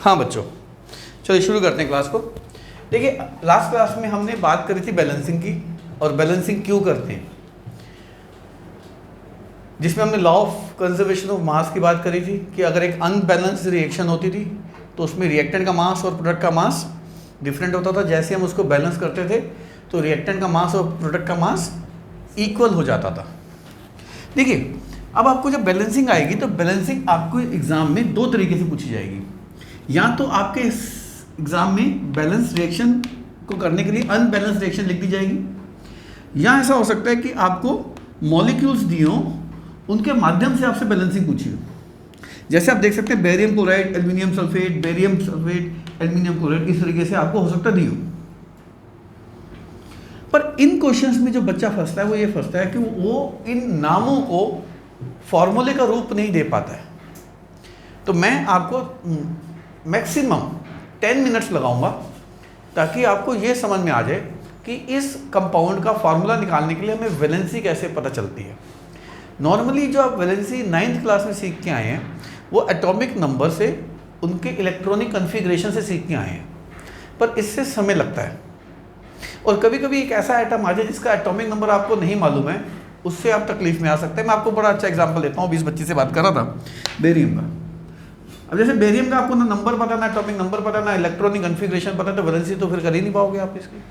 हाँ बच्चों, चलिए शुरू करते हैं क्लास को। देखिए, लास्ट क्लास में हमने बात करी थी बैलेंसिंग की, और बैलेंसिंग क्यों करते हैं, जिसमें हमने law of conservation of mass की बात करी थी कि अगर एक अनबैलेंस्ड रिएक्शन होती थी तो उसमें रिएक्टेंट का मास और प्रोडक्ट का मास डिफरेंट होता था। जैसे हम उसको बैलेंस करते थे तो रिएक्टेंट का मास और प्रोडक्ट का मास इक्वल हो जाता था। देखिए, अब आपको जब बैलेंसिंग आएगी तो बैलेंसिंग आपको एग्जाम में दो तरीके से पूछी जाएगी। या तो आपके एग्जाम में बैलेंस रिएक्शन को करने के लिए अनबैलेंस रिएक्शन लिख दी जाएगी, या ऐसा हो सकता है कि आपको मॉलिक्यूल्स दिए हों, उनके माध्यम से आपसे बैलेंसिंग पूछी हो। जैसे आप देख सकते हैं barium chloride, aluminium sulphate, barium sulphate, aluminium chloride, इस तरीके से आपको हो सकता है दी हो। पर इन क्वेश्चंस में जो बच्चा फंसता है वो ये फंसता है कि वो इन नामों को फॉर्मूले का रूप नहीं दे पाता है। तो मैं आपको मैक्सिमम 10 मिनट्स लगाऊंगा ताकि आपको ये समझ में आ जाए कि इस कंपाउंड का फार्मूला निकालने के लिए हमें वैलेंसी कैसे पता चलती है। नॉर्मली जो आप वैलेंसी 9th क्लास में सीख के आए हैं वो एटॉमिक नंबर से, उनके इलेक्ट्रॉनिक कन्फिग्रेशन से सीख के आए हैं, पर इससे समय लगता है। और कभी कभी एक ऐसा आइटम आ जाए जिसका एटॉमिक नंबर आपको नहीं मालूम है, उससे आप तकलीफ में आ सकते हैं। मैं आपको बड़ा अच्छा एग्जांपल देता हूँ। 20 बच्चे से बात कर रहा था बेरियम का। अब जैसे बेरियम का आपको ना नंबर पता, ना एटॉमिक नंबर पता, ना इलेक्ट्रॉनिक कन्फिग्रेशन पता, तो वैलेंसी तो फिर कर ही नहीं पाओगे आप इसकी।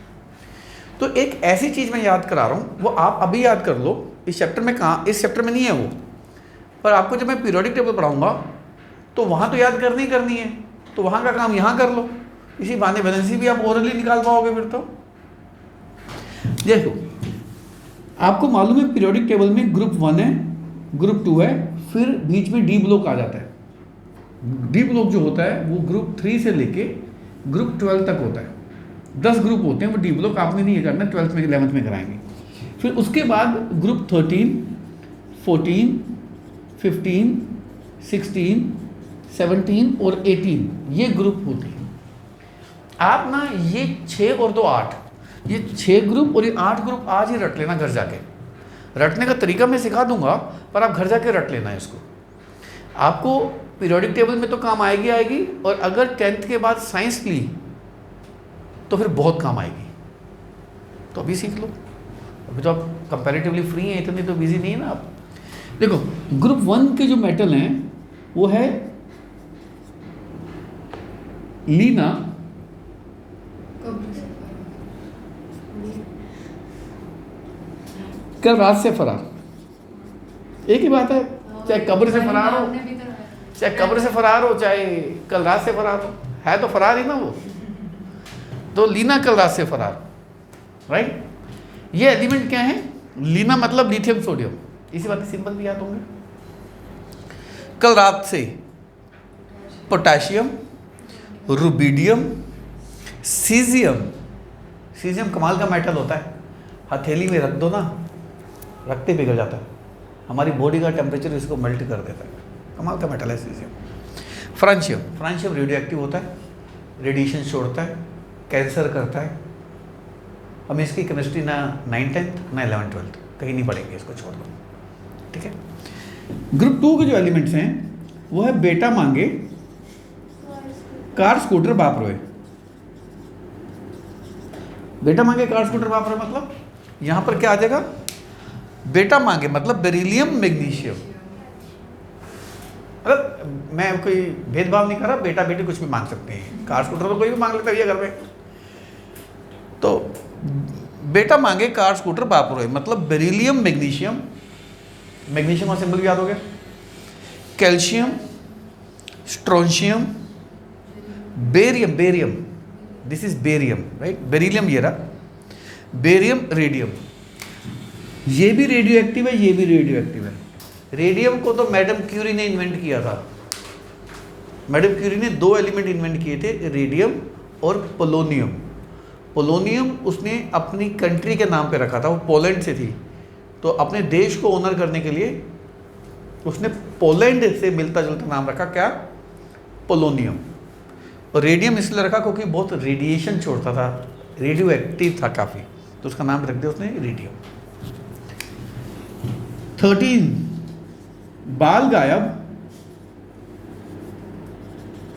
तो एक ऐसी चीज़ मैं याद करा रहा हूँ, वो आप अभी याद कर लो। इस चैप्टर में कहाँ, इस चैप्टर में नहीं है वो, पर आपको जब मैं पीरियोडिक टेबल पढ़ाऊँगा तो वहाँ तो याद करनी करनी है, तो वहाँ का काम यहाँ कर लो। इसी बहाने वैलेंसी भी आप ओरली निकाल पाओगे फिर। तो देखो, आपको मालूम है पीरियोडिक टेबल में ग्रुप 1 है, ग्रुप 2 है, फिर बीच में डी ब्लॉक आ जाता है। डी ब्लॉक जो होता है वो ग्रुप 3 से लेके ग्रुप 12 तक होता है। 10 ग्रुप होते हैं। वो डी ब्लॉक आपने नहीं करना, 12th में 11th में कराएंगे। फिर उसके बाद ग्रुप 13, 14, 15, 16, 17 और 18 ये ग्रुप होते हैं। आप ना ये 6 और 2 8, ये 6 ग्रुप और ये 8 ग्रुप आज ही रट लेना घर जाके। रटने का तरीका मैं सिखा दूंगा, पर आप घर जाके रट लेना इसको। आपको पीरियोडिक टेबल में तो काम आएगी आएगी, और अगर 10th के बाद साइंस ली तो फिर बहुत काम आएगी। तो अभी सीख लो, अभी तो आप कंपैरेटिवली फ्री हैं, इतनी तो बिजी नहीं है ना आप। देखो, ग्रुप 1 के जो मेटल हैं वो है लीना, कल रात से फरार। एक ही बात है, चाहे कब्र से फरार हो, चाहे कब्र से फरार हो, चाहे कल रात से फरार हो, है तो फरार ही ना वो। तो लीना कल रात से फरार, राइट। ये एलिमेंट क्या है? लीना मतलब लिथियम सोडियम, इसी बात सिंपल भी याद होंगे। कल रात से पोटेशियम, रुबिडियम, सीजियम। सीजियम कमाल का मेटल होता है, हथेली में रख दो ना, रखते पिघल जाता है। हमारी बॉडी का टेम्परेचर इसको मेल्ट कर देता है। कमाल का मेटल है caesium. Francium, francium radio active होता है, रेडिएशन छोड़ता है, कैंसर करता है। हम इसकी केमिस्ट्री ना 9th 10th ना 11th 12th कहीं नहीं पढ़ेंगे, इसको छोड़ दो, ठीक है। ग्रुप 2 के जो एलिमेंट्स हैं वो है बेटा मांगे, कार स्कूटर बापरोए। बेटा मांगे कार स्कूटर बापरोए मतलब यहां पर क्या आ जाएगा? बेटा मांगे मतलब बेरिलियम मैग्नीशियम। मतलब मैं कोई भेदभाव नहीं कर रहा, बेटा बेटी कुछ भी मांग सकते हैं, कार स्कूटर तो कोई भी मांग लेता है घर में। तो बेटा मांगे कार स्कूटर बापरोए मतलब बेरिलियम मैग्नीशियम। मैग्नीशियम का सिंबल याद हो गया। Calcium, strontium, barium, barium, this is barium, right. Beryllium ये रहा, बेरियम, रेडियम। ये भी रेडियो एक्टिव है, ये भी रेडियो एक्टिव है। रेडियम को तो मैडम क्यूरी ने इन्वेंट किया था। मैडम क्यूरी ने 2 एलिमेंट इन्वेंट किए थे, रेडियम और पोलोनियम। पोलोनियम उसने अपनी कंट्री के नाम पे रखा था, वो पोलैंड से थी, तो अपने देश को ऑनर करने के लिए उसने पोलैंड से मिलता जुलता नाम रखा, क्या? पोलोनियम। और रेडियम इसलिए रखा क्योंकि बहुत रेडिएशन छोड़ता था, रेडियो एक्टिव था काफ़ी, तो उसका नाम रख दिया उसने रेडियम। 13 बाल गायब,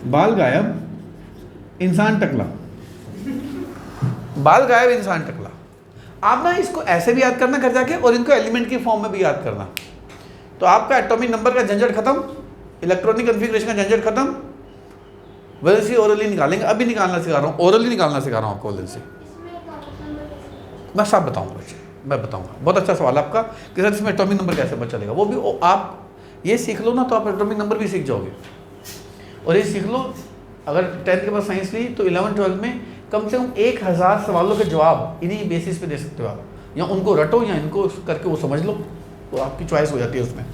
बाल गायब, इंसान टकला, बाल गायब इंसान टकला। आप ना इसको ऐसे भी याद करना घर जाके, और इनको एलिमेंट की फॉर्म में भी याद करना। तो आपका एटॉमिक नंबर का झंझट खत्म, इलेक्ट्रॉनिक कन्फिग्रेशन का झंझट खत्म। वैलेंसी ओरली निकालेंगे, अभी निकालना सिखा रहा हूँ, ओरली निकालना सिखा रहा हूँ आपको वैलेंसी। मैं सब बताऊँगा बच्चे, मैं बताऊँगा। बहुत अच्छा सवाल आपका कि सर इसमें एटॉमिक नंबर कैसे पता चलेगा। वो भी आप ये सीख लो ना तो आप एटॉमिक नंबर भी सीख जाओगे। और ये सीख लो, अगर 10th के बाद साइंस ली तो 11th-12th में कम से कम 1000 सवालों के जवाब इन्हीं बेसिस पे दे सकते हो आप, या उनको रटो या इनको करके वो समझ लो, तो आपकी चॉइस हो जाती है उसमें।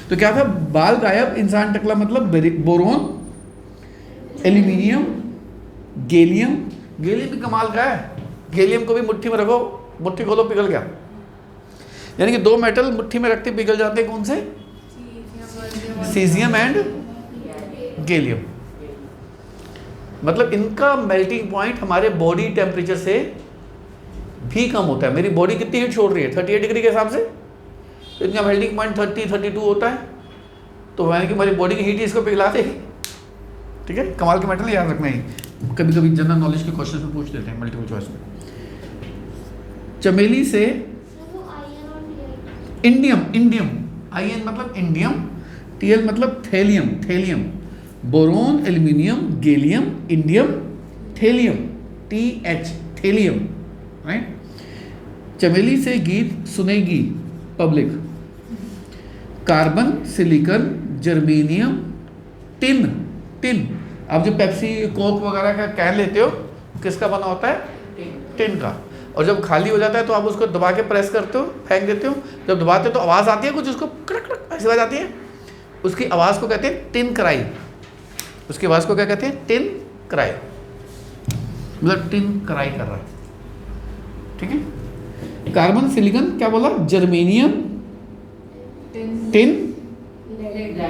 तो क्या था, बाल गायब इंसान टकला मतलब बोरोन, एल्यूमिनियम, गैलियम। गैलियम भी कमाल का है, गैलियम को भी मुट्ठी में रखो, मुट्ठी खोलो पिघल गया। यानी कि 2 मेटल मुट्ठी में रखते पिघल जाते हैं, कौन से? Caesium and gallium. मतलब इनका मेल्टिंग पॉइंट हमारे बॉडी टेम्परेचर से भी कम होता है। मेरी बॉडी कितनी हीट छोड़ रही है 38 डिग्री के हिसाब से, तो इनका मेल्टिंग पॉइंट 30-32 होता है। तो यानी कि हमारी बॉडी की हीट ही इसको पिघला देगी। ठीक है, कमाल के मेटल याद रखना ही, कभी कभी जनरल नॉलेज के क्वेश्चन में पूछ देते हैं मल्टीपल चॉइस में। चमेली से इंडियम, इंडियम IN मतलब इंडियम, TL मतलब thallium, thallium, boron, aluminium, gallium, indium, thallium, TH, thallium, right. चमेली से गीत सुनेगी public, carbon, silicon, germanium, tin. Tin, आप जो पेप्सी कोक वगैरह का कैन लेते हो किसका बना होता है? टिन का। और जब खाली हो जाता है तो आप उसको दबा के प्रेस करते हो, फेंक देते हो। जब दबाते हो तो आवाज़ आती है कुछ, उसको कड़क कड़क ऐसी आवाज़ आती है, उसकी आवाज़ को कहते हैं टिन क्राई। उसकी आवाज़ को क्या कहते हैं? टिन क्राई, मतलब टिन क्राई कर रहा है। ठीक है। कार्बन, सिलिकॉन क्या बोला? Germanium, tin,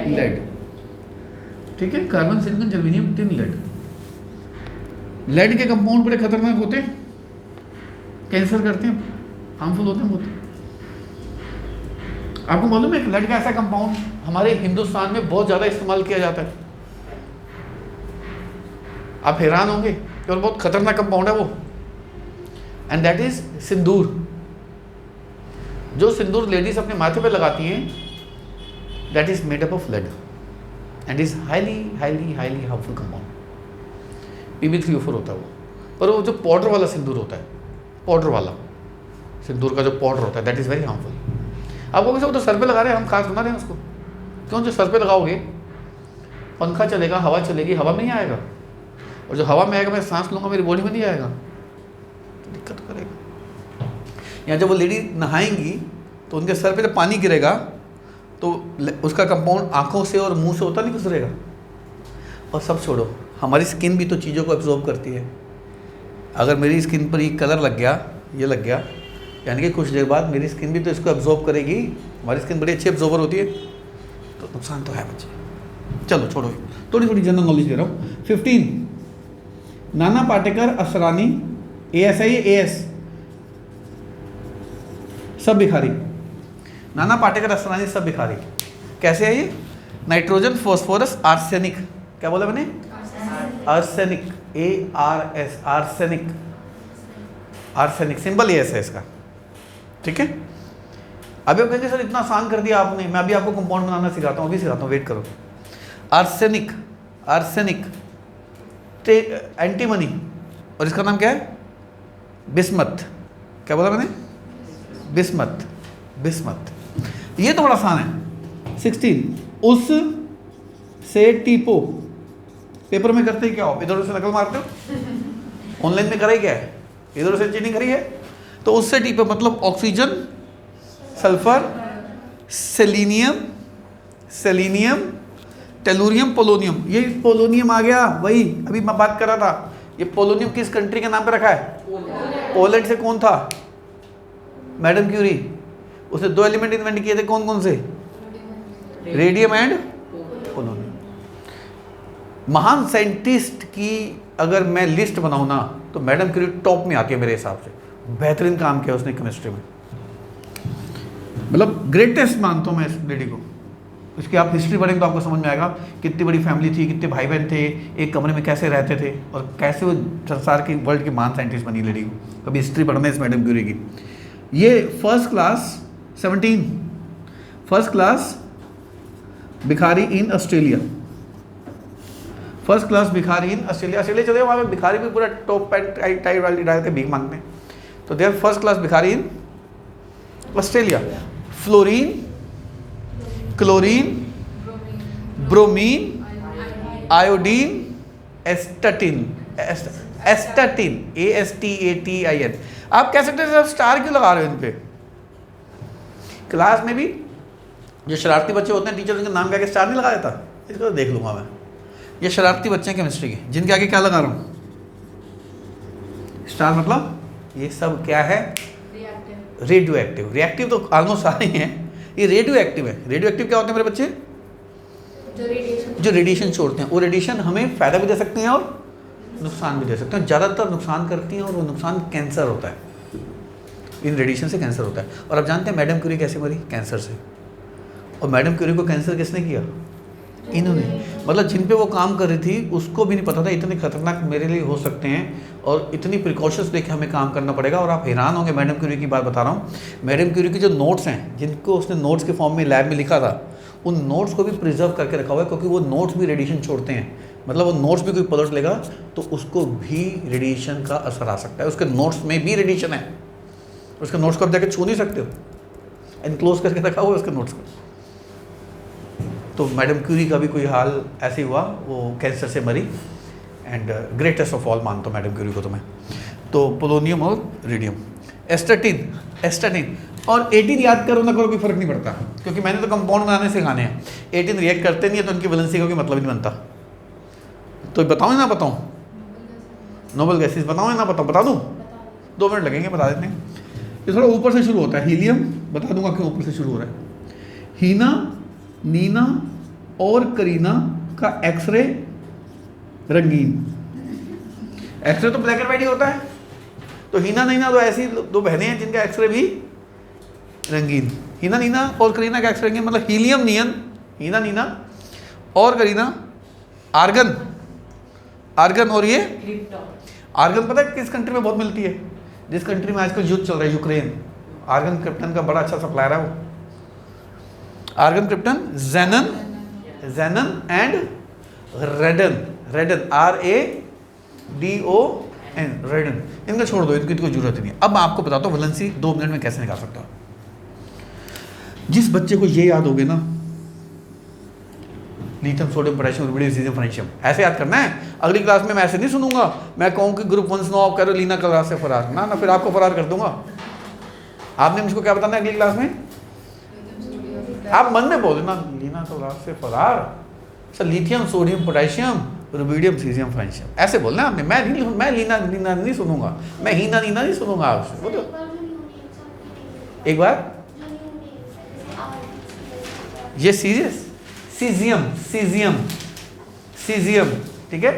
lead. ठीक है, carbon, silicon, germanium, tin, lead. Lead के कंपाउंड बड़े खतरनाक होते हैं, कैंसर करते हैं, हार्मफुल होते हैं बहुत। आपको मालूम है लेड का ऐसा कंपाउंड हमारे हिंदुस्तान में बहुत ज़्यादा इस्तेमाल किया जाता है। आप हैरान होंगे कि बहुत खतरनाक कंपाउंड है वो, एंड दैट इज सिंदूर। जो सिंदूर लेडीज अपने माथे पे लगाती हैं, that is made up of lead and is highly highly highly harmful compound. Pb3O4 होता है वो। पर वो जो पाउडर वाला सिंदूर होता है, पाउडर वाला सिंदूर का जो पाउडर होता है, दैट इज़ वेरी हार्मफुल। आपको कैसे, वो तो सर पे लगा रहे हैं, हम खास बना रहे हैं उसको। क्यों? जो सर पे लगाओगे पंखा चलेगा, हवा चलेगी, हवा में नहीं आएगा, और जो हवा में आएगा मैं सांस लूँगा, मेरी बॉडी में नहीं आएगा, तो दिक्कत करेगा। या जब वो लेडी नहाएंगी तो उनके सर पे जब पानी गिरेगा तो उसका कंपाउंड आँखों से और मुँह से होता नहीं गुजरेगा। और सब छोड़ो, हमारी स्किन भी तो चीज़ों को एब्जॉर्ब करती है। अगर मेरी स्किन पर ये कलर लग गया, ये लग गया, यानी कि कुछ देर बाद मेरी स्किन भी तो इसको एब्जॉर्ब करेगी। हमारी स्किन बड़ी अच्छी एब्जॉर्बर होती है, तो नुकसान तो है बच्चे। चलो छोड़ो, थोड़ी थोड़ी जनरल नॉलेज दे रहा हूँ। 15 नाना पाटेकर असरानी, AS है ये, AS सब भिखारी। नाना पाटेकर असरानी सब भिखारी कैसे है ये? Nitrogen, phosphorus, arsenic. क्या बोला मैंने? Arsenic, ARS, arsenic. Arsenic simple AS है इसका। ठीक है। अभी आप कहेंगे सर इतना आसान कर दिया आपने, मैं अभी आपको कंपाउंड बनाना सिखाता हूँ, अभी सिखाता हूँ, वेट करो। आर्सेनिक, आर्सेनिक, एंटीमनी, और इसका नाम क्या है? बिस्मथ। क्या बोला मैंने? Bismuth, bismuth. ये तो बड़ा आसान है। 16 उस से टीपो। पेपर में करते ही क्या हो? इधर उधर से नकल मारते हो। ऑनलाइन में करा ही क्या है? इधर उधर से चीटिंग करी है। तो उससे टीपो मतलब oxygen, sulphur, selenium, selenium, tellurium, polonium. ये पोलोनियम आ गया, वही अभी मैं बात कर रहा था। ये पोलोनियम किस कंट्री के नाम पे रखा है? पोलैंड से। कौन था? Madam Curie. उसने 2 एलिमेंट इन्वेंट किए थे, कौन कौन से? Radium and polonium. महान साइंटिस्ट की अगर मैं लिस्ट बनाऊँ ना तो मैडम क्यूरी टॉप में आती है मेरे हिसाब से। बेहतरीन काम किया उसने केमिस्ट्री में, मतलब ग्रेटेस्ट मानता हूँ मैं इस लेडी को। इसकी आप हिस्ट्री पढ़ेंगे तो आपको समझ में आएगा कितनी बड़ी फैमिली थी, कितने भाई बहन थे, एक कमरे में कैसे रहते थे और कैसे वो संसार की वर्ल्ड की महान साइंटिस्ट बनी लेडी को। कभी हिस्ट्री पढ़ना है इस मैडम क्यूरी की। ये फर्स्ट क्लास भिखारी इन ऑस्ट्रेलिया, फर्स्ट क्लास भिखारी इन ऑस्ट्रेलिया चले, वहाँ पे भिखारी भी पूरा टॉप पैंट टाइट वाली डाल के भीख मांगते हैं, तो दे आर फर्स्ट क्लास भिखारी in Australia. Fluorine, chlorine, bromine, iodine, astatine, ASTATIN। आप कह सकते हैं स्टार क्यों लगा रहे हो इन पे? क्लास में भी जो शरारती बच्चे होते हैं टीचर उनके नाम के आगे स्टार नहीं लगा देता, इसको देख लूंगा मैं। ये शरारती बच्चे हैं केमिस्ट्री के, जिनके आगे क्या लगा रहा हूँ? स्टार। मतलब ये सब क्या है? Radio active. रिएक्टिव तो ऑलमोस्ट सारे ही हैं, ये रेडियो एक्टिव है। रेडियो एक्टिव क्या होते हैं मेरे बच्चे? जो रेडिएशन छोड़ते हैं। वो रेडिएशन हमें फ़ायदा भी दे सकते हैं और नुकसान भी दे सकते हैं। ज़्यादातर नुकसान करती हैं और वो नुकसान कैंसर होता है, इन रेडिएशन से कैंसर होता है। और आप जानते हैं मैडम क्यूरी कैसे मरी? कैंसर से। और मैडम क्यूरी को कैंसर किसने किया? इन्होंने। मतलब जिन पे वो काम कर रही थी उसको भी नहीं पता था इतने खतरनाक मेरे लिए हो सकते हैं और इतनी प्रिकॉशंस लेके हमें काम करना पड़ेगा। और आप हैरान होंगे, मैडम क्यूरी की बात बता रहा हूँ, मैडम क्यूरी के जो नोट्स हैं, जिनको उसने नोट्स के फॉर्म में लैब में लिखा था, उन नोट्स को भी प्रिजर्व करके रखा हुआ है, क्योंकि वो नोट्स भी रेडिएशन छोड़ते हैं। मतलब वो नोट्स भी कोई पलट लेगा तो उसको भी रेडिएशन का असर आ सकता है। उसके नोट्स में भी रेडिएशन है, उसके नोट्स को आप जाकर छू नहीं सकते हो, एनक्लोज करके रखा हुआ है उसके नोट्स को। तो मैडम क्यूरी का भी कोई हाल ऐसे ही हुआ, वो कैंसर से मरी। एंड ग्रेटेस्ट ऑफ ऑल मानता हूँ मैडम क्यूरी को तो मैं। तो पोलोनियम और रेडियम। एस्टाटिन और 18 याद करो ना करो कोई फर्क नहीं पड़ता, क्योंकि मैंने तो कंपाउंड बनाने सिखाने हैं। 18 रिएक्ट करते नहीं है तो उनकी वैलेंसी का कोई मतलब ही नहीं बनता। तो बताऊँ ना बताऊँ? नोबल गैसेस बताऊँ ना बताऊँ? बता दूँ? 2 मिनट लगेंगे, बता देते हैं। ये थोड़ा ऊपर से शुरू होता है। हीलियम, बता दूंगा क्यों ऊपर से शुरू हो रहा है। हीना, नीना और करीना का एक्सरे रंगीन। एक्सरे तो ब्लैक एंड वाइट ही होता है, तो हीना नीना तो ऐसी 2 बहनें हैं जिनका एक्सरे भी रंगीन। हीना नीना और करीना का एक्सरे रंगीन, मतलब हीलियम नियन, हीना नीना और करीना। आर्गन और ये आर्गन पता है किस कंट्री में बहुत मिलती है? जिस कंट्री में आजकल युद्ध चल रहा है, यूक्रेन। आर्गन क्रिप्टन का बड़ा अच्छा सप्लायर है वो। Argon krypton, xenon and radon. RADON, radon. इनका छोड़ दो, इनकी कोई जरूरत नहीं है। अब मैं आपको बताता हूँ वैलेंसी 2 मिनट में कैसे निकाल सकता हूँ। जिस बच्चे को ये याद होगे ना, lithium, sodium, potassium, rubidium, caesium, francium, ऐसे याद करना है। अगली क्लास में मैं ऐसे नहीं सुनूंगा, मैं कहूँ कि ग्रुप 1 से 9 आप करो, लीना क्लास से फरार ना, फिर आपको फरार कर दूंगा। आपने मुझको क्या बताना है अगली क्लास में? आप मन में बोल देना लीना क्लास से फरार, sir lithium, sodium, potassium, rubidium, caesium, francium, ऐसे बोलना आपने। मैं लीना नहीं सुनूंगा, मैं हीना नीना नहीं सुनूंगा आपसे। वो तो एक बार ये सीजियम, ठीक है,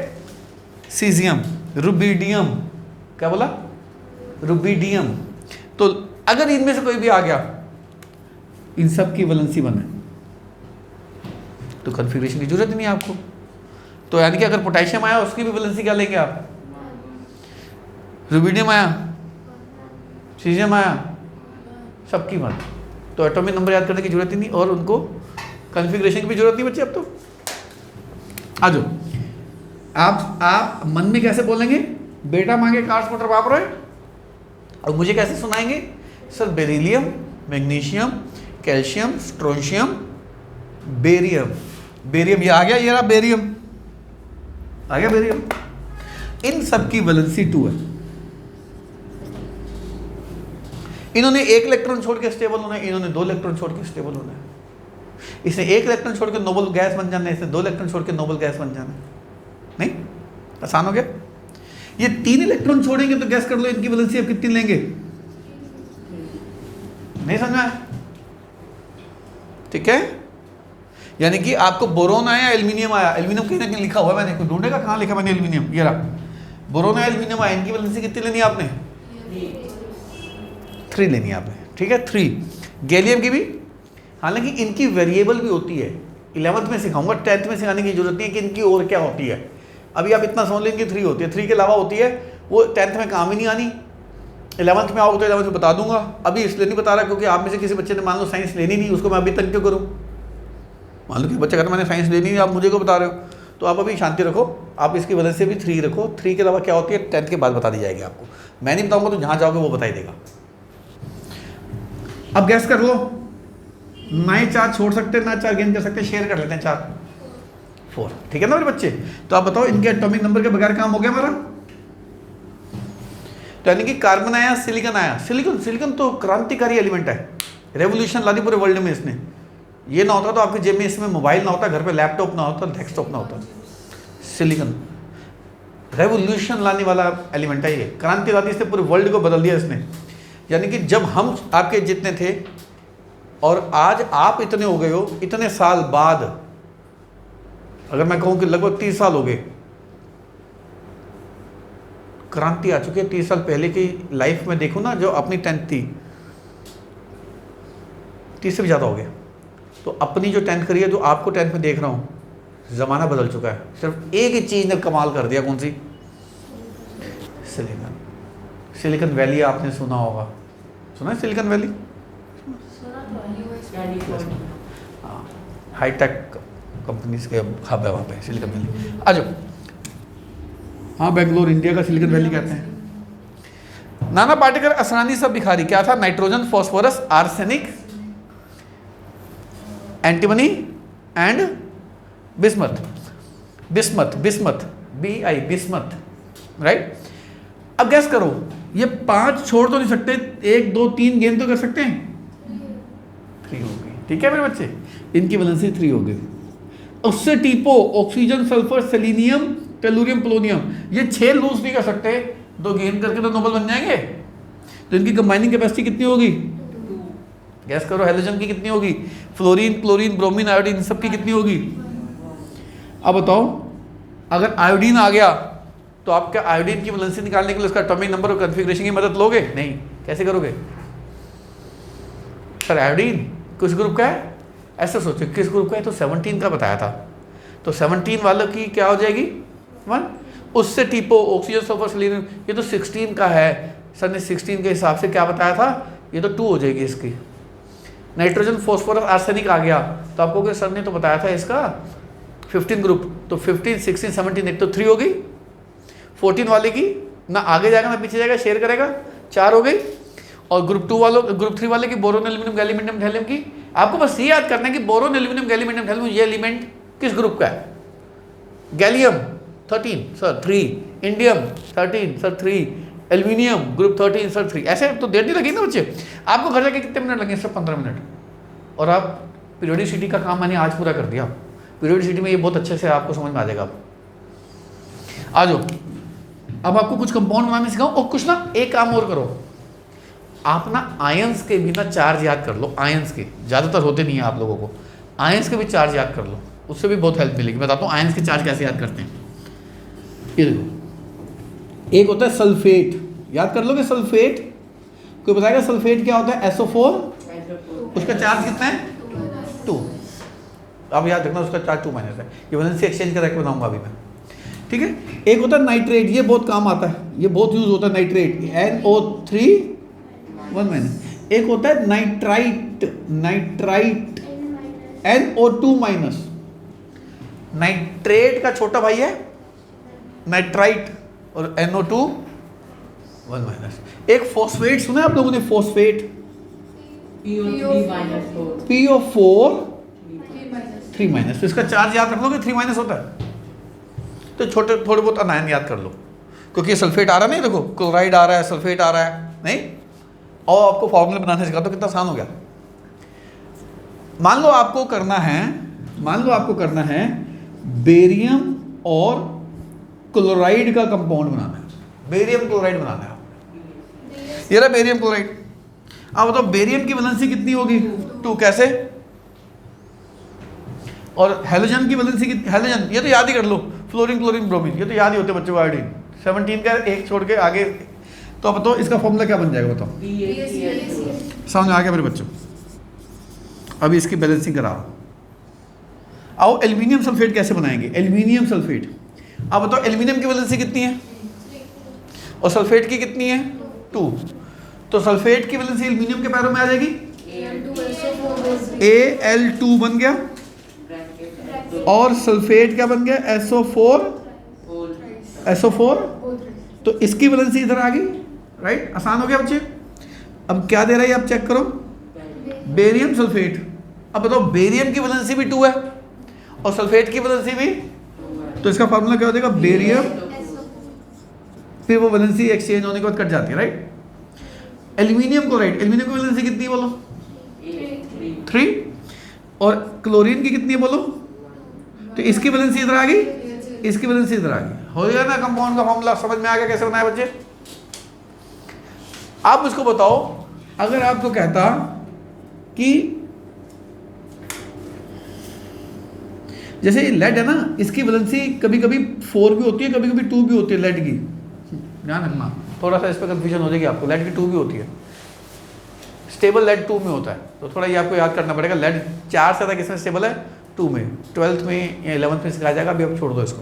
सीजियम, रुबिडियम, क्या बोला? रुबिडियम। तो अगर इनमें से कोई भी आ गया, इन सब की वैलेंसी 1 है, तो कॉन्फ़िगरेशन की जरूरत ही नहीं है आपको। तो यानी कि अगर पोटेशियम आया उसकी भी वैलेंसी क्या लेंगे आप? रुबिडियम आया, सीजियम आया, सबकी 1। तो एटॉमिक नंबर याद करने की जरूरत ही नहीं और उनको कॉन्फ़िगरेशन की भी जरूरत नहीं बच्चे। अब तो आ जाओ, आप मन में कैसे बोलेंगे? बेटा मांगे कार्स मोटर वाप रहे, और मुझे कैसे सुनाएंगे? Sir beryllium, magnesium, calcium, strontium, barium. ये आ गया, ये रहा बेरियम, आ गया बेरियम। इन सब की वैलेंसी 2 है। इन्होंने 1 इलेक्ट्रॉन छोड़ के स्टेबल होना है, इन्होंने 2 इलेक्ट्रॉन छोड़ के स्टेबल होना है। इसने 1 इलेक्ट्रॉन छोड़ के नोबल गैस बन जाना है, इसने 2 इलेक्ट्रॉन छोड़ के नोबल गैस बन जाना है। नहीं, आसान हो गया। ये 3 इलेक्ट्रॉन छोड़ेंगे तो गैस कर लो इनकी वैलेंसी अब कितनी लेंगे? नहीं समझा? ठीक है, यानी कि आपको बोरोन आया, एल्यूमिनियम आया। एल्यूमिनियम कहीं ना कहीं लिखा हुआ है, मैंने ढूंढेगा कहाँ लिखा मैंने एल्यूमिनियम, ये रहा। बोरोन आया, एल्यूमिनियम आया, इनकी वैलेंसी कितनी लेनी है आपने? 3 लेनी है आपने, ठीक है, 3। गैलियम की भी, हालांकि इनकी वेरिएबल भी होती है। 11th में सिखाऊंगा, 10th में सिखाने की जरूरत नहीं है कि इनकी और क्या होती है। अभी आप इतना समझ लेंगे 3 होती है, 3 के अलावा होती है वो 10th में काम ही नहीं आनी। 11th में आओगे तो 11th में बता दूंगा, अभी इसलिए नहीं बता रहा क्योंकि आप में से किसी बच्चे ने मान लो साइंस लेनी नहीं, उसको मैं अभी तक क्यों करूँ। मान लो कि बच्चा कहता मैंने साइंस लेनी नहीं, आप मुझे को बता रहे हो, तो आप अभी शांति रखो, आप इसकी वजह से भी 3 रखो। 3 के अलावा क्या होती है 10th के बाद बता दी जाएगी आपको, मैं नहीं बताऊंगा तो जहाँ जाओगे वो बताई देगा। अब गैस कर लो, नए 4 छोड़ सकते हैं ना 4 गेन कर सकते हैं, शेयर कर लेते हैं 4 ठीक है ना मेरे बच्चे। तो आप बताओ इनके एटॉमिक नंबर के बगैर काम हो गया हमारा। तो यानी कि कार्बन आया, सिलिकॉन आया। सिलिकॉन तो क्रांतिकारी एलिमेंट है, रेवोल्यूशन ला दी पूरे वर्ल्ड में इसने। ये ना होता तो आपकी जेब में इसमें मोबाइल ना होता, घर पे लैपटॉप ना होता, डेस्कटॉप ना होता। सिलिकॉन रेवोल्यूशन लाने वाला एलिमेंट है, ये क्रांति ला दी इसने, पूरे वर्ल्ड को बदल दिया इसने। यानी कि जब हम आपके जितने थे और आज आप इतने हो गए हो, इतने साल बाद, अगर मैं कहूं कि लगभग 30 साल हो गए, क्रांति आ चुकी है। 30 साल पहले की लाइफ में देखो ना, जो अपनी 10th थी, 30 से भी ज़्यादा हो गया। तो अपनी जो 10th करी है, जो आपको 10th में देख रहा हूँ, ज़माना बदल चुका है। सिर्फ एक ही चीज़ ने कमाल कर दिया, कौन सी? सिलिकॉन वैली आपने सुना होगा, सुना है सिलिकॉन वैली? हाँ, हाईटेक कंपनीज के हब है वहाँ पे सिलिकॉन वैली। आ जाओ। हाँ, बेंगलोर इंडिया का सिलिकॉन वैली कहते हैं। नाना पाटेकर असरानी सब भिखारी क्या था? Nitrogen, phosphorus, arsenic, antimony and bismuth. Bismuth BI bismuth, right. अब गैस करो, ये 5 छोड़ तो नहीं सकते, 1 2 3 गेन तो कर सकते हैं, 3 हो गई। ठीक है मेरे बच्चे, इनकी वैलेंसी 3 हो गई। उससे टीपो oxygen, sulphur, selenium, tellurium, polonium, ये 6 लूज नहीं कर सकते, 2 गेन करके तो नोबल बन जाएंगे। तो इनकी कंबाइनिंग कैपेसिटी कितनी होगी? गैस करो, हेलोजन की कितनी होगी? फ्लोरीन, क्लोरीन, ब्रोमीन, आयोडीन, सब की कितनी होगी? अब बताओ, अगर आयोडीन आ गया तो आपका आयोडीन की वैलेंसी निकालने के लिए उसका एटॉमिक नंबर और कॉन्फ़िगरेशन की मदद लोगे? नहीं। कैसे करोगे? सर आयोडीन किस ग्रुप का है? ऐसा सोचो किस ग्रुप का है, तो 17 का बताया था, तो 17 वालों की क्या हो जाएगी? 1। उससे टीपो ऑक्सीजन, सल्फर, सेलेनियम, ये तो 16 का है। सर ने 16 के हिसाब से क्या बताया था? ये तो 2 हो जाएगी इसकी। नाइट्रोजन, फॉस्फोरस, आर्सेनिक आ गया तो आपको कि सर ने तो बताया था इसका 15 ग्रुप, तो 15 16 17 एक तो 3 हो गई। 14 वाले की ना आगे जाएगा ना पीछे जाएगा, शेयर करेगा, 4 हो गई। और ग्रुप 3 वाले की बोरोन, एल्यूमिनियम, गैलीमिनियम, थैलियम की, आपको बस ये याद करना है कि बोरोन, एल्यूमिनियम, गैलीमिनियम, थैलियम, ये एलिमेंट किस ग्रुप का है? Gallium 13 sir 3, indium 13 sir 3, aluminium group 13 sir 3। ऐसे तो देर नहीं लगी ना बच्चे। आपको घर जाके कितने मिनट लगे? सिर्फ 15 मिनट। और आप पीरियोडिसिटी का काम मैंने आज पूरा कर दिया। पीरियोडिसिटी में ये बहुत अच्छे से आपको समझ में आ जाएगा। आ जाओ, अब आपको कुछ कंपाउंड बनाने सिखाऊं और कुछ ना एक काम और करो, आप ना आयंस के भी ना चार्ज याद कर लो। आयंस के ज़्यादातर होते नहीं है आप लोगों को, आयंस के भी चार्ज याद कर लो, उससे भी बहुत हेल्प मिलेगी। बताता हूँ आयंस के चार्ज कैसे याद करते हैं। ये देखो, एक होता है सल्फेट, याद कर लोगे सल्फेट। कोई बताएगा सल्फेट क्या होता है? SO4, उसका चार्ज कितना है? 2। अब याद रखना उसका चार्ज 2- है। ये वैलेंसी एक्सचेंज करके बनाऊंगा अभी मैं, ठीक है। एक होता है नाइट्रेट, ये बहुत काम आता है, ये बहुत यूज होता है नाइट्रेट, NO3 1-। एक होता है नाइट्राइट, NO2-। नाइट्रेट का छोटा भाई है नाइट्राइट और NO2 1-। एक फॉस्फेट सुना है आप लोगों ने? Phosphate PO4 3-। तो इसका चार्ज याद रख लो कि 3- होता है। तो छोटे थोड़े बहुत अनायन याद कर लो, क्योंकि सल्फेट आ रहा नहीं, देखो क्लोराइड आ रहा है, सल्फेट आ रहा है, नहीं। और आपको फॉर्मूले बनाने सिखा, तो कितना आसान हो गया। मान लो आपको करना है बेरियम और क्लोराइड का कंपाउंड बनाना है। बेरियम क्लोराइड बनाना है आपको। ये रहा बेरियम क्लोराइड। अब बताओ बेरियम की वैलेंसी कितनी होगी? 2। कैसे? और हेलोजन की वैलेंसी कितनी? हेलोजन ये तो याद ही कर लो, फ्लोरीन, क्लोरीन, ब्रोमीन, ये तो याद ही होते बच्चों को। आयोडीन 17 का, एक छोड़ के आगे। तो अब बताओ इसका फॉर्मूला क्या बन जाएगा? बताओ, समझ में आ गया मेरे बच्चों? अभी इसकी बैलेंसिंग कराओ। आओ एल्यूमिनियम सल्फेट कैसे बनाएंगे। एल्यूमिनियम सल्फेट, आप बताओ एल्यूमिनियम की वैलेंसी कितनी है और सल्फेट की कितनी है 2। तो सल्फेट की वैलेंसी एल्यूमिनियम के पैरों में आ जाएगी Al2 बन गया और सल्फेट क्या बन गया SO4। तो इसकी वैलेंसी इधर आ गई, राइट। आसान हो गया बच्चे। अब क्या दे रहा है आप चेक करो, बेरियम सल्फेट। अब बताओ बेरियम की वैलेंसी भी 2 है और सल्फेट की वैलेंसी भी, तो इसका फार्मूला क्या हो जाएगा बेरियम, फिर वो वैलेंसी एक्सचेंज होने के बाद कट जाती है, राइट। एल्यूमिनियम को, राइट, एल्यूमिनियम की वैलेंसी कितनी है बोलो 3 और क्लोरीन की कितनी है बोलो। तो इसकी वैलेंसी इधर आ गई, इसकी वैलेंसी इधर आ गई, हो गया ना कंपाउंड का फार्मूला। समझ में आ गया कैसे बनाया बच्चे। आप मुझको बताओ, अगर आपको कहता कि जैसे लेड है ना, इसकी वैलेंसी कभी कभी 4 भी होती है, कभी कभी 2 भी होती है लेड की, ध्यान रखना, थोड़ा सा इस पर कंफ्यूजन हो जाएगी आपको। लेड की 2 भी होती है, स्टेबल लेड 2 में होता है, तो थोड़ा ये आपको याद करना पड़ेगा। लेड 4 से ज़्यादा किसमें स्टेबल है 2 में, 12th में या 11th में सिखाया जाएगा, अभी आप छोड़ दो इसको।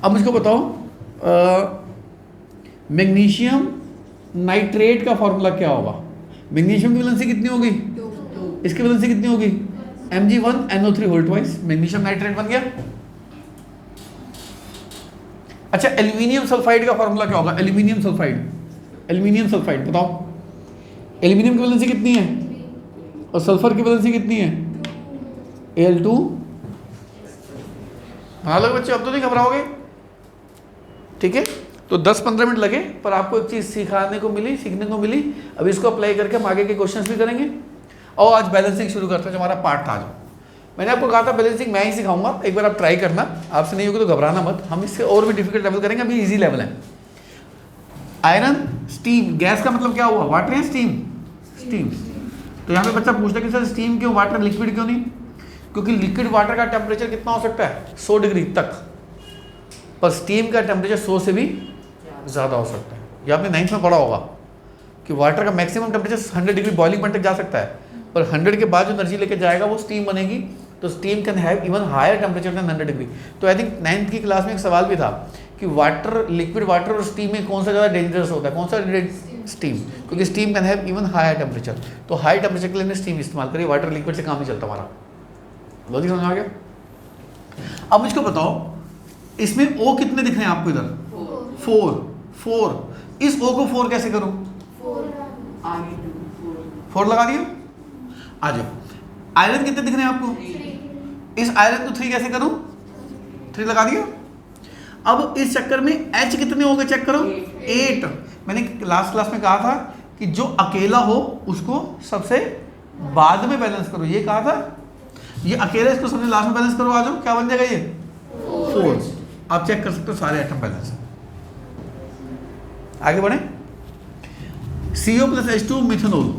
अब मुझको बताओ मैग्नीशियम नाइट्रेट का फॉर्मूला क्या होगा। मैग्नीशियम की वैलेंसी कितनी होगी 2, इसकी वैलेंसी कितनी होगी Mg1NO3 whole twice, magnesium nitrate बन गया। अच्छा एल्यूमिनियम सल्फाइड का फॉर्मूला क्या होगा। एल्यूमिनियम सल्फाइड बताओ, एल्यूमिनियम की वैलेंसी कितनी है और सल्फर की वैलेंसी कितनी है Al2। हाँ लोग बच्चे, अब तो नहीं घबराओगे, ठीक है। तो 10-15 मिनट लगे पर आपको एक चीज़ सीखने को मिली। अब इसको अप्लाई करके हम आगे के क्वेश्चंस भी करेंगे। और आज बैलेंसिंग शुरू करते हैं, जो हमारा पार्ट था। जो मैंने आपको कहा था बैलेंसिंग मैं ही सिखाऊंगा, एक बार आप ट्राई करना, आपसे नहीं होगी तो घबराना मत, हम इससे और भी डिफिकल्ट लेवल करेंगे, अभी इजी लेवल है। आयरन स्टीम, गैस का मतलब क्या हुआ, वाटर या स्टीम। तो यहाँ पे बच्चा पूछता है कि सर स्टीम क्यों, वाटर लिक्विड क्यों नहीं। क्योंकि लिक्विड वाटर का टेम्परेचर कितना हो सकता है 100 डिग्री तक, पर स्टीम का टेम्परेचर 100 से भी ज़्यादा हो सकता है। ये आपने 9th में पढ़ा होगा कि वाटर का maximum temperature 100 degree boiling point तक जा सकता है, पर 100 के बाद जो एनर्जी लेके जाएगा वो स्टीम बनेगी। तो steam can have even higher temperature than 100 डिग्री। तो आई थिंक 9th की क्लास में एक सवाल भी था कि वाटर, लिक्विड वाटर और स्टीम में कौन सा ज़्यादा डेंजरस होता है, कौन सा स्टीम, क्योंकि steam can have even higher temperature. तो हाई टेम्परेचर के लिए स्टीम इस्तेमाल करिए, वाटर लिक्विड से काम नहीं चलता हमारा। लॉजिक समझ आ गया। अब मुझको बताओ इसमें O कितने दिख रहे हैं आपको इधर 4। इस O को 4 कैसे करूं, 4 लगा दिया। आ जाओ, आयरन कितने दिख रहे हैं आपको 3। इस आयरन को 3 कैसे करूं, 3 लगा दिया। अब इस चक्कर में H कितने हो गए चेक करो 8। मैंने लास्ट क्लास में कहा था कि जो अकेला हो उसको सबसे बाद में बैलेंस करो, ये कहा था। ये अकेला, इसको सबसे लास्ट में बैलेंस करो, आ जाओ, क्या बन जाएगा ये 4। आप चेक कर सकते हो सारे एटम बैलेंस। आगे बढ़े, CO+H2 मिथेनॉल।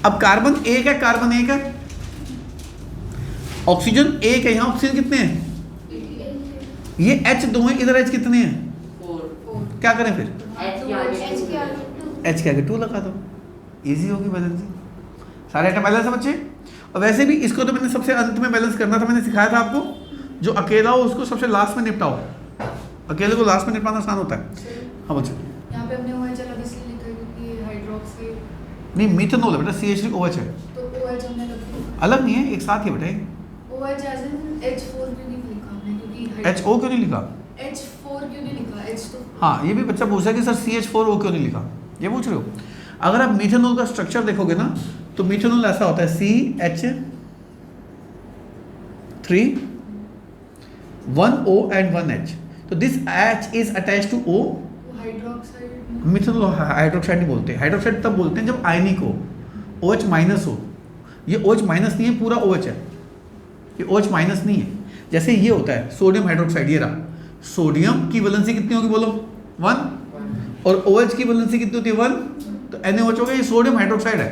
अब कार्बन एक है, कार्बन एक है, ऑक्सीजन एक है, यहां ऑक्सीजन कितने हैं, ये H 2 है, इधर H कितने हैं 4। क्या करें फिर, H के आगे 2 लगा दो, इजी होगी बैलेंसिंग। सारे एटम बैलेंस है बच्चे। और वैसे भी इसको तो मैंने सबसे अंत में बैलेंस करना था, मैंने सिखाया था आपको, जो अकेला हो उसको सबसे लास्ट में निपटाओ, अकेले को लास्ट में निपटाना आसान होता है। हाँ बच्चे, यहाँ पे हमने OH अलग इसलिए लिखा है क्योंकि हाइड्रोक्सी नहीं मिथेनॉल है बेटा, CH3OH है, तो OH हमने अलग नहीं है, एक साथ ही बेटा। OH एज इन H4 क्यों नहीं लिखा हमने, क्योंकि HO क्यों नहीं लिखा, H4 क्यों नहीं लिखा, H तो हाँ ये भी बच्चा पूछा कि सर CH4O क्यों नहीं लिखा, ये पूछ रहे हो। अगर आप मिथेनॉल का स्ट्रक्चर देखोगे ना तो मिथेनॉल ऐसा होता है CH3 1O and 1H। तो this H is attached to O। Hydroxide methanol hydroxide नहीं बोलते, हाइड्रोक्साइड तब बोलते हैं जब आयनिक हो, OH माइनस हो। ये OH माइनस नहीं है, पूरा OH है, ये OH माइनस नहीं है। जैसे ये होता है सोडियम हाइड्रोक्साइड, ये रहा, सोडियम की वैलेंसी कितनी होगी बोलो 1, और OH की वैलेंसी कितनी होती है 1, तो NaOH हो गया, ये सोडियम हाइड्रोक्साइड है।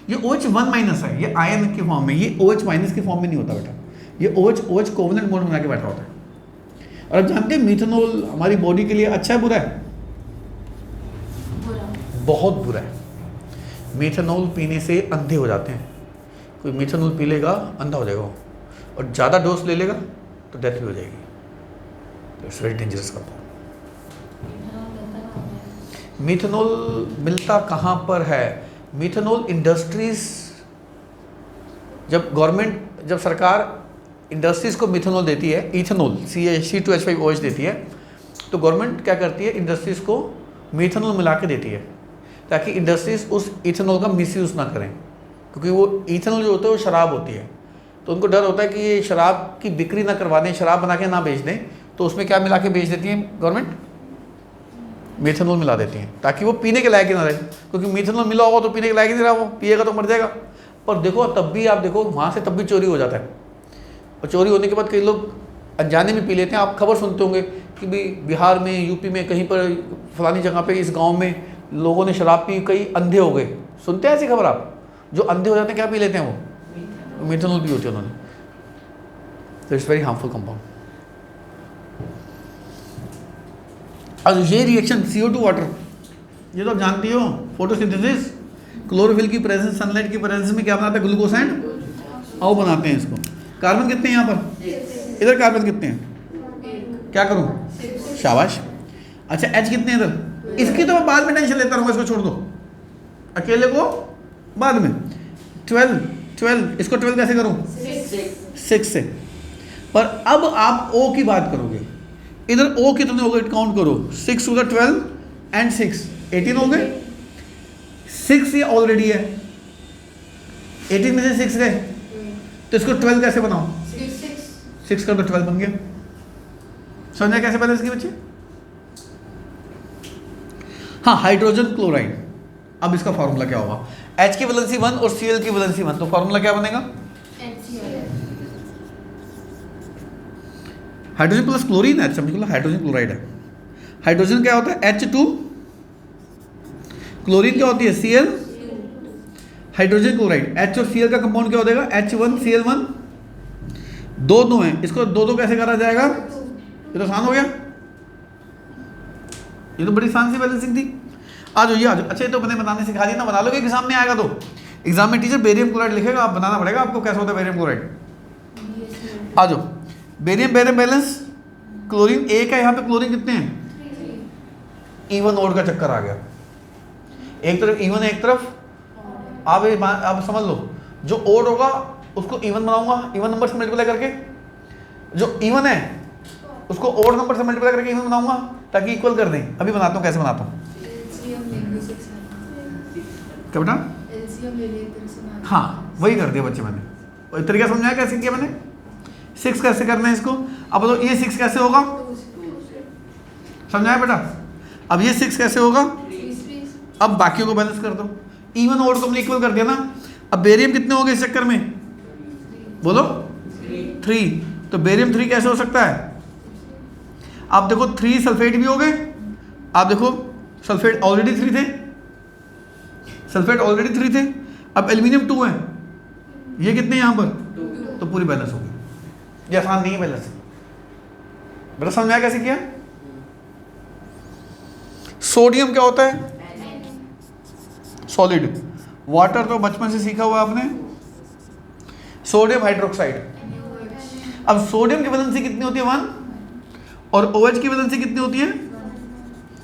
ये OH 1 माइनस है, ये आयन के फॉर्म में, ये OH माइनस के फॉर्म में नहीं होता बेटा, ये OH कोवेलेंट बॉन्ड बना के बैठा होता है। और आप जानते हैं मिथेनॉल हमारी बॉडी के लिए अच्छा है बुरा है, बहुत बुरा है। मिथेनॉल पीने से अंधे हो जाते हैं, कोई मिथेनॉल पी लेगा अंधा हो जाएगा। और ज़्यादा डोज ले लेगा तो डेथ भी हो जाएगी। तो it's very dangerous compound. Methanol मिलता कहाँ पर है? मिथेनॉल इंडस्ट्रीज, जब सरकार इंडस्ट्रीज को मिथेनॉल देती है, इथेनॉल C2H5OH देती है, तो गवर्नमेंट क्या करती है, इंडस्ट्रीज को मिथेनॉल मिला के देती है ताकि इंडस्ट्रीज उस इथेनॉल का मिसयूज़ ना करें, क्योंकि वो इथेनॉल जो होता है वो शराब होती है, तो उनको डर होता है कि ये शराब की बिक्री ना करवा दें, शराब बना के ना बेच दें, तो उसमें क्या मिला के बेच देती है गवर्नमेंट? मिथेनॉल मिला देती हैं ताकि वो पीने के लायक ही ना रहे, क्योंकि मिथेनॉल मिला होगा तो पीने के लायक ही नहीं रहा, वो पिएगा तो मर जाएगा। पर देखो तब भी आप देखो वहाँ से तब भी चोरी हो जाता है, और चोरी होने के बाद कई लोग अनजाने में पी लेते हैं। आप खबर सुनते होंगे कि भी बिहार में, यूपी में, कहीं पर फलानी जगह पे, इस गांव में लोगों ने शराब पी, कई अंधे हो गए। सुनते हैं ऐसी खबर आप? जो अंधे हो जाते हैं क्या पी लेते हैं वो? मिथेनॉल पी होती है उन्होंने। तो इट्स वेरी हार्मफुल कंपाउंड। अब ये रिएक्शन CO2 वाटर, ये तो आप जानती हो, फोटोसिंथेसिस, क्लोरोफिल की प्रेजेंस, सनलाइट की प्रेजेंस में क्या बनाता है? ग्लूकोज एंड आओ बनाते हैं इसको। कार्बन कितने हैं यहाँ पर? इधर कार्बन कितने हैं? क्या करूँ? शाबाश। अच्छा H कितने हैं इधर? इसकी तो मैं बाद में टेंशन लेता रहूँगा, इसको छोड़ दो, अकेले को बाद में। 12, इसको 12 कैसे करूँ? 6 से। पर अब आप O की बात करोगे, इधर O कितने हो गए काउंट करो, 6 होगा, 12 एंड 6 18 हो गए। 6 ये ऑलरेडी है, 18 में से 6 गए, तो इसको 12 कैसे बनाओ? 6 कर दो, 12 बन गया। समझा कैसे बने इसके बच्चे? हाँ, हाइड्रोजन क्लोराइड। अब इसका फॉर्मूला क्या होगा? H की वैलेंसी 1 और Cl की वैलेंसी 1, तो फॉर्मूला क्या बनेगा? हाइड्रोजन प्लस क्लोरीन है, समझ लो हाइड्रोजन क्लोराइड है। हाइड्रोजन क्या होता है? H2, क्लोरीन क्या होती है? Cl, hydrogen chloride. H और Cl का कंपाउंड क्या हो जाएगा? H1Cl1। दो हैं, इसको दो कैसे करा जाएगा? ये तो आसान हो गया, ये तो बड़ी आसान सी बैलेंसिंग थी। आ जाओ, ये आ जाओ। अच्छा, ये तो मैंने बनाने सिखा दिया ना, बना लोगे एग्जाम में आएगा तो। एग्जाम में टीचर बेरियम क्लोराइड लिखेगा, आप बनाना पड़ेगा आपको कैसे होता है बेरियम क्लोराइड। आ जाओ, बेरियम बैलेंस, क्लोरीन एक है, यहाँ पे क्लोरीन कितने हैं? इवन ओड का चक्कर आ गया, एक तरफ इवन है एक तरफ आप समझ लो, जो ओड होगा उसको इवन बनाऊंगा, इवन नंबर से मल्टीप्लाई करके, जो इवन है उसको ओड नंबर से मल्टीप्लाई करके इवन बनाऊंगा ताकि इक्वल कर दें। अभी बनाता हूँ, कैसे बनाता हूँ? क्या बेटा? हाँ, वही कर दिया बच्चे मैंने, वही तरीका समझाया कैसे किया मैंने। 6 कैसे करना है इसको? अब बताओ ये 6 कैसे होगा? समझाया बेटा? अब ये 6 कैसे होगा? अब बाकियों को बैलेंस कर दो, इवन ओड को हमने इक्वल कर दिया ना। अब बेरियम कितने हो गए इस चक्कर में? बोलो 3। तो बेरियम 3 कैसे हो सकता है? आप देखो 3 सल्फेट भी हो गए, आप देखो सल्फेट ऑलरेडी 3 थे, सल्फेट ऑलरेडी 3 थे, अब एल्यूमिनियम 2 है, ये कितने यहाँ पर? तो पूरी बैलेंस होगी। ये आसान नहीं है बैलेंस, बेटा समझ में आया कैसे किया? सोडियम क्या होता है? सॉलिड। वाटर तो बचपन से सीखा हुआ आपने, सोडियम हाइड्रोक्साइड। अब सोडियम की वैलेंसी कितनी होती है? 1, और OH की वैलेंसी कितनी होती है?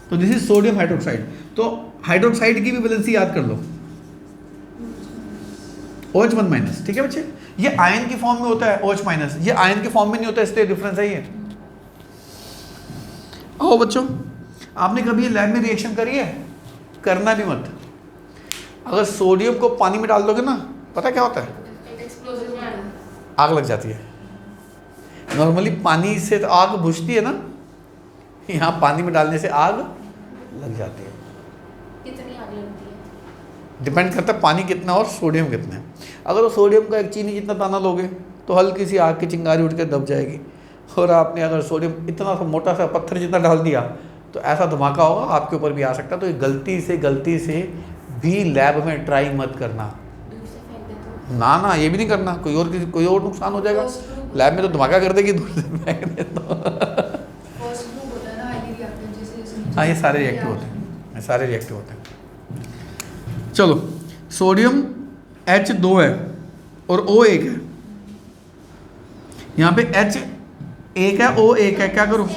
तो दिस इज सोडियम हाइड्रोक्साइड। तो हाइड्रोक्साइड की भी वैलेंसी याद कर लो, OH 1-, ठीक है बच्चे? ये आयन की फॉर्म में होता है OH-, ये आयन की फॉर्म में नहीं होता, इसलिए डिफरेंस है ये। आओ बच्चों, आपने कभी लैब में रिएक्शन करी है? करना भी मत। अगर सोडियम को पानी में डाल दोगे ना, पता क्या होता है? आग लग जाती है। नॉर्मली पानी से तो आग बुझती है ना, यहाँ पानी में डालने से आग लग जाती है। कितनी आग लगती है? डिपेंड करता है पानी कितना और सोडियम कितना है। अगर वो सोडियम का एक चीनी जितना दाना लोगे तो हल्की सी आग की चिंगारी उठ के दब जाएगी, और आपने अगर सोडियम इतना सा मोटा सा पत्थर जितना डाल दिया तो ऐसा धमाका होगा, आपके ऊपर भी आ सकता है। तो ये गलती से भी लैब में ट्राई मत करना। ना, ये भी नहीं करना, कोई और नुकसान हो जाएगा। लैब में तो धमाका कर देगी, दूर से फेंक दे तो। हाँ, ये सारे रिएक्टिव होते हैं, चलो सोडियम H2 है और O 1 है, यहाँ पे H एक है, O एक है, क्या करूँ?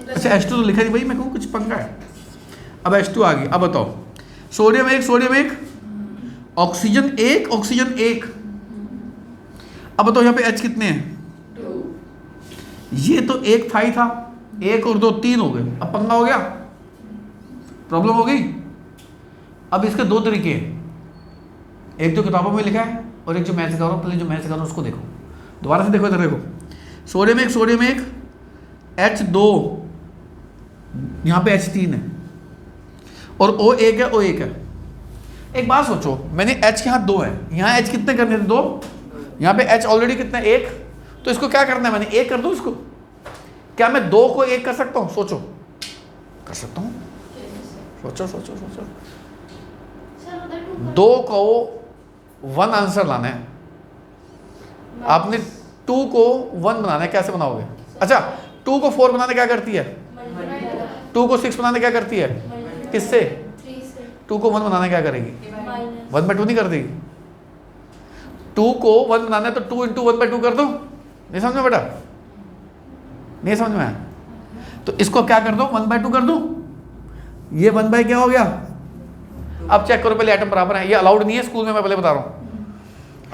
अच्छा H2 तो लिखा नहीं भाई, मैं कहूँ कुछ पंगा है। अब H2 आ गई। अब बताओ, सोडियम एक, सोडियम एक, ऑक्सीजन एक, ऑक्सीजन एक। अब बताओ यहाँ पे H कितने हैं? ये तो एक था ही था, एक और दो तीन हो गए। अब पंगा हो गया, प्रॉब्लम हो गई। अब इसके दो तरीके हैं, एक जो किताबों में लिखा है और एक जो मैं सिखा रहा हूँ। पहले जो मैं सिखा रहा हूँ उसको देखो, दोबारा से देखो, इधर देखो। सोडियम एक, सोडियम एक, H2, यहाँ पे H3 है, और O एक है, O एक है। एक बात सोचो, मैंने H के यहाँ दो है, यहाँ H कितने करने थे? दो। यहाँ पे H ऑलरेडी कितना है? एक। तो इसको क्या करना है? मैंने एक कर दूँ इसको। क्या मैं दो को एक कर सकता हूँ? सोचो, कर सकता हूँ? सोचो सोचो सोचो। दो को वन आंसर लाना है, आपने टू को वन बनाना है। कैसे बनाओगे? अच्छा, टू को फोर बनाने क्या करती है? टू को सिक्स बनाने क्या करती है? किससे? टू को वन बनाने क्या करेगी? वन बाय टू नहीं कर देगी? टू को वन बनाना है तो two into one by two कर दो। नहीं समझ में बेटा? नहीं समझ में आया? तो इसको क्या कर दो? वन बाय टू कर दो। ये वन बाय क्या हो गया? अब चेक करो, पहले एटम बराबर है। ये अलाउड नहीं है स्कूल में, मैं पहले बता रहा हूँ।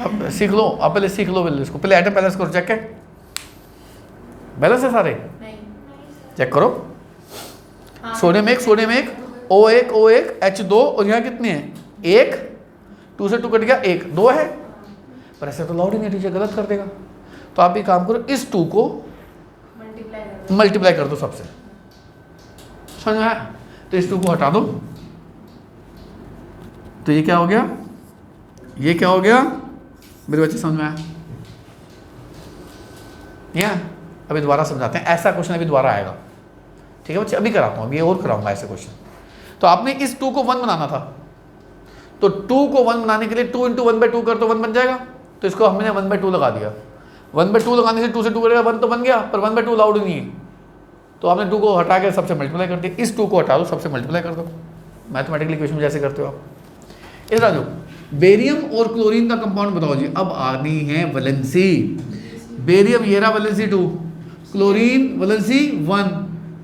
अब सीख लो, अब पहले सीख लो पहले इसको। पहले एटम बैलेंस करो, चेक है बैलेंस है सारे? चेक करो। सोडियम एक, सोडियम एक, O एक, O एक, H2, और यहाँ कितने हैं? एक, टू से टू कट गया, एक, दो है। पर ऐसे तो अलाउड ही नहीं, टीचर गलत कर देगा। तो आप भी काम करो, इस टू को मल्टीप्लाई कर दो सबसे। समझ में आया? तो इस टू को हटा दो, तो ये क्या हो गया? ये क्या हो गया मेरे बच्चे? समझ में आया? अभी दोबारा समझाते हैं। ऐसा क्वेश्चन अभी दोबारा आएगा, ठीक है बच्चे? अभी कराता हूँ, अभी और कराऊंगा ऐसे क्वेश्चन। तो आपने इस टू को वन बनाना था, तो टू को वन बनाने के लिए two into one by two कर तो वन बन जाएगा। तो इसको हमने वन बाई टू लगा दिया। वन बाई टू लगाने से टू से टू करेगा, वन तो बन गया, पर वन बाई टू अलाउड नहीं है। तो आपने टू को हटा के सबसे मल्टीप्लाई कर दिया। इस टू को हटा दो, सबसे मल्टीप्लाई कर दो। मैथमेटिकल इक्वेशन जैसे करते हो आप। इधर आ जाओ, बेरियम और क्लोरीन का कंपाउंड बताओ जी। अब आनी है वैलेंसी। बेरियम ये रहा वैलेंसी 2, क्लोरीन वैलेंसी 1,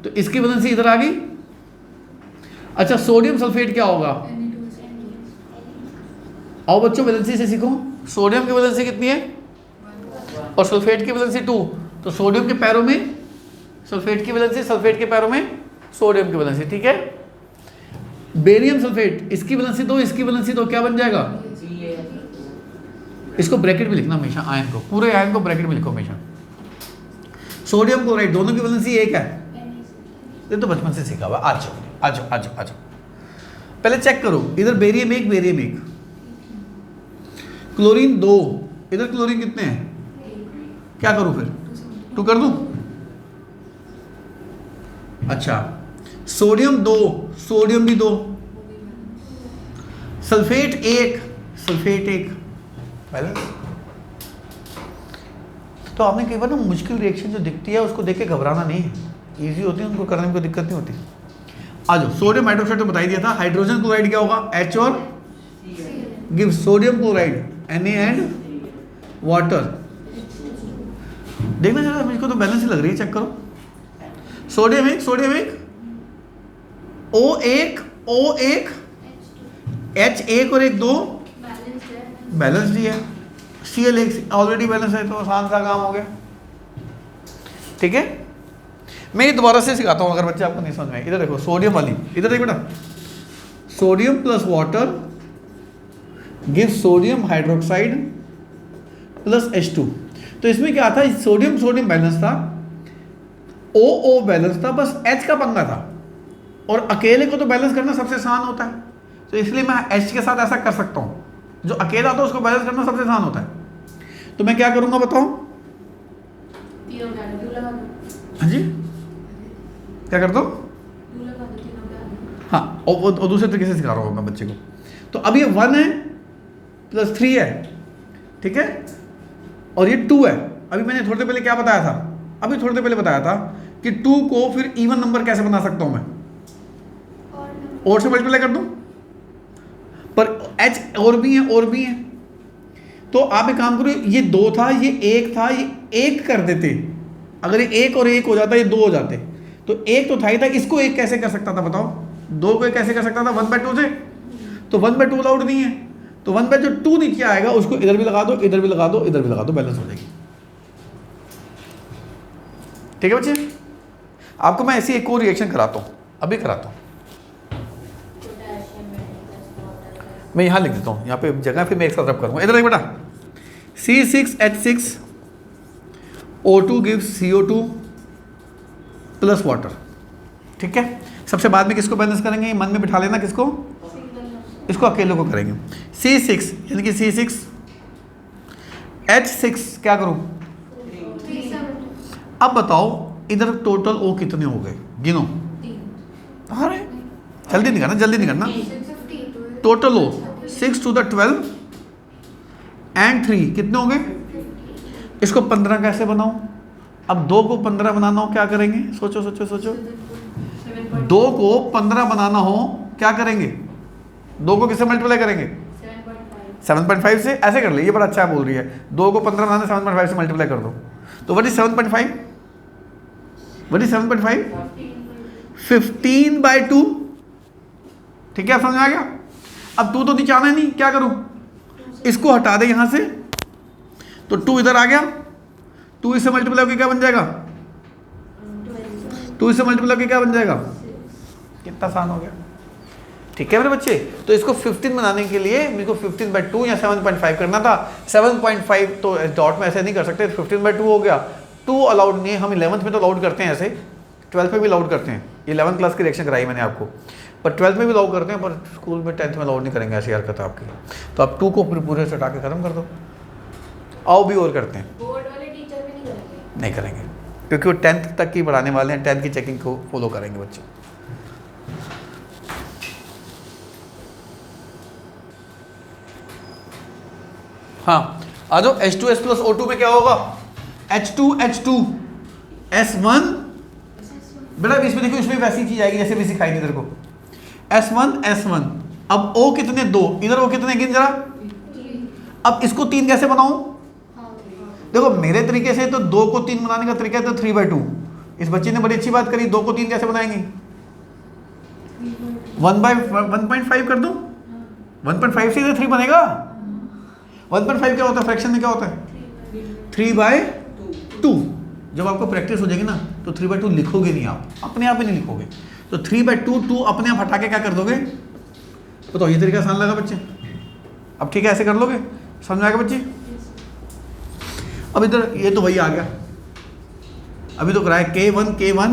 तो इसकी वैलेंसी इधर आ गई। अच्छा, सोडियम सल्फेट क्या होगा? आओ बच्चों वैलेंसी से सीखो। सोडियम की वैलेंसी कितनी है? और सल्फेट की वैलेंसी 2। तो सोडियम के पैरों में सल्फेट की वैलेंसी, सल्फेट के पैरों में सोडियम की वैलेंसी, ठीक है? बेरियम सल्फेट, इसकी वैलेंसी 2, इसकी वैलेंसी 2, क्या बन जाएगा? इसको ब्रैकेट में लिखना हमेशा, आयन को, पूरे आयन को ब्रैकेट में लिखो हमेशा। सोडियम क्लोराइड, दोनों की वैलेंसी एक है। ये तो बचपन से सीखा हुआ। आ जाओ आ जाओ आ जाओ आ जाओ। पहले चेक करो, इधर बेरियम एक, बेरियम एक, क्लोरीन 2, इधर क्लोरीन कितने हैं? क्या करूं फिर? 2 कर दूं? अच्छा, सोडियम 2, सोडियम भी 2, सल्फेट 1, सल्फेट 1, बैलेंस। तो आपने कई बार ना मुश्किल रिएक्शन जो दिखती है उसको देख के घबराना नहीं है, ईजी होती है, उनको करने में कोई दिक्कत नहीं होती। आ जाओ, सोडियम हाइड्रोक्साइड तो बता ही दिया था। हाइड्रोजन क्लोराइड क्या होगा? H और give sodium chloride Na and water. देखना जरा, मुझको तो बैलेंस ही लग रही है, चेक करो। सोडियम एक, सोडियम एक, O1, O1, H1 और 1 2, बैलेंस ही है। Cl1 ऑलरेडी बैलेंस है, तो आसान सा काम हो गया, ठीक है? मैं ये दोबारा से सिखाता हूँ अगर बच्चे आपको नहीं समझ में आए। इधर देखो, सोडियम वाली, इधर देखो बेटा, sodium plus water give sodium hydroxide plus H2। तो इसमें क्या था? सोडियम सोडियम बैलेंस था, O बैलेंस था, बस H का पंगा था। और अकेले को तो बैलेंस करना सबसे आसान होता है, तो इसलिए मैं H के साथ ऐसा कर सकता हूँ। जो अकेला था उसको बैलेंस करना सबसे आसान होता है। तो मैं क्या करूँगा बताओ? हाँ जी, क्या कर दो? हाँ, और दूसरे तरीके से सिखा रहा हूँ मैं बच्चे को। तो अब ये 1 है प्लस 3 है, ठीक है? और ये 2 है। अभी मैंने थोड़ी देर पहले क्या बताया था? अभी थोड़ी देर पहले बताया था कि 2 को फिर इवन नंबर कैसे बना सकता हूँ मैं? और से मल्टीप्लाई कर दूँ। पर H और भी है, और भी है, तो आप एक काम करो, ये 2 था, ये 1 था, ये 1 कर देते। अगर ये 1 और 1 हो जाता, ये 2 हो जाते। तो 1 तो था ही था, इसको 1 कैसे कर सकता था बताओ? 2 को 1 कैसे कर सकता था? 1/2 से। तो 1/2 अलाउड नहीं है, तो 1/2 नीचे आएगा, उसको इधर भी लगा दो, इधर भी लगा दो, इधर भी लगा दो, बैलेंस हो जाएगी। ठीक है बच्चे, आपको मैं ऐसी एक और रिएक्शन कराता हूँ, अभी कराता हूँ। मैं यहाँ लिख देता हूँ, यहाँ पे जगह फिर मैं एक साथ रब करूँगा। इधर देख बेटा, C6H6 O2 gives CO2 plus water. ठीक है, सबसे बाद में किसको बैलेंस करेंगे? मन में बिठा लेना, किसको? इसको अकेले को करेंगे। C6 यानी कि C6 H6 क्या करूँ? अब बताओ इधर टोटल O कितने हो गए, गिनो। अरे जल्दी नहीं करना, जल्दी नहीं करना। Total O 6 to the 12 and 3 कितने हो गए? इसको 15 कैसे बनाऊं? अब 2 को 15 बनाना हो क्या करेंगे? सोचो सोचो सोचो। 2 को 15 बनाना हो क्या करेंगे? 2 को किससे मल्टीप्लाई करेंगे? 7.5 से। ऐसे कर ले, ये बड़ा अच्छा बोल रही है। 2 को 15 बनाना 7.5 से मल्टीप्लाई कर दो। तो व्हाट इज 7.5? What is 7.5? 15/2। ठीक है, समझ में आ गया? अब 2 तो नीचे आना ही नहीं, क्या करूं? इसको हटा दे यहां से, तो 2 इधर आ गया। 2 इससे मल्टीप्लाई होकर क्या बन जाएगा? 2 इससे मल्टीप्लाई होकर क्या बन जाएगा? कितना आसान हो गया। ठीक है मेरे बच्चे, तो इसको 15 बनाने के लिए मेरे को 15/2 या 7.5 करना था। 7.5 तो डॉट में ऐसे नहीं कर सकते, 15/2 हो गया। 2 अलाउड नहीं है, हम 11th में तो अलाउड करते हैं, ऐसे 12th में भी अलाउड करते हैं। 11th क्लास की रिएक्शन कराई मैंने आपको, पर 12th में भी अलाउ करते हैं, पर स्कूल में 10th में अलाउड नहीं करेंगे ऐसी हरकत आपकी। तो आप 2 को पूरे से हटा के खत्म कर दो। आओ भी और करते हैं। बोर्ड वाले टीचर भी नहीं करेंगे? नहीं करेंगे, क्योंकि वो 10th तक की बढ़ाने वाले हैं, 10th की चेकिंग को फॉलो करेंगे बच्चे। हाँ आ जाओ, H2S प्लस O2 में क्या होगा? H2H2 S1। बेटा इसमें देखो, इसमें वैसी चीज आएगी जैसे भी सिखाई थी तेरे को। S1 S1। अब O कितने? 2। इधर O कितने? गिन जरा। अब इसको 3 कैसे बनाऊं? देखो मेरे तरीके से तो 2 को 3 बनाने का तरीका है तो 3/2। इस बच्चे ने बड़ी अच्छी बात करी, 2 को 3 कैसे बनाएंगे? 1/1.5 कर दो। 1.5 से इधर 3 बनेगा। 1.5 क्या होता है फ्रैक्शन में? क्या होता है? 3/2। जब आपको प्रैक्टिस हो जाएगी ना तो 3/2 लिखोगे नहीं, आप अपने आप ही नहीं लिखोगे। तो 3/2 2 अपने आप हटा के क्या कर दोगे? तो ये तरीका आसान लगा बच्चे? अब ठीक है, ऐसे कर लोगे, समझ आएगा बच्चे? अब इधर ये तो वही आ गया, अभी तो कराया K1 K1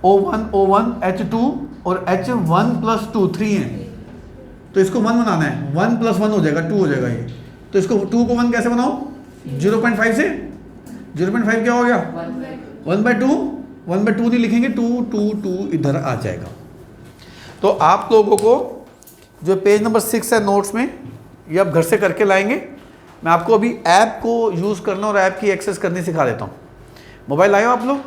O1 O1 H2 और H1 प्लस 2 3 है, तो इसको 1 बनाना है। 1 + 1 हो जाएगा, 2 हो जाएगा ये। तो इसको 2 को 1 कैसे बनाओ? 0.5 से। 0.5 क्या हो गया? 1/2। 1/2 नहीं लिखेंगे, 2 इधर आ जाएगा। तो आप लोगों को जो पेज नंबर 6 है नोट्स में, ये आप घर से करके लाएंगे। मैं आपको अभी ऐप को यूज़ करना और ऐप की एक्सेस करनी सिखा देता हूँ। मोबाइल लाए हो आप लोग?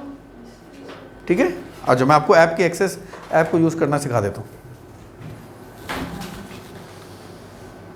ठीक है, आज मैं आपको ऐप की एक्सेस, ऐप को यूज़ करना सिखा देता हूँ।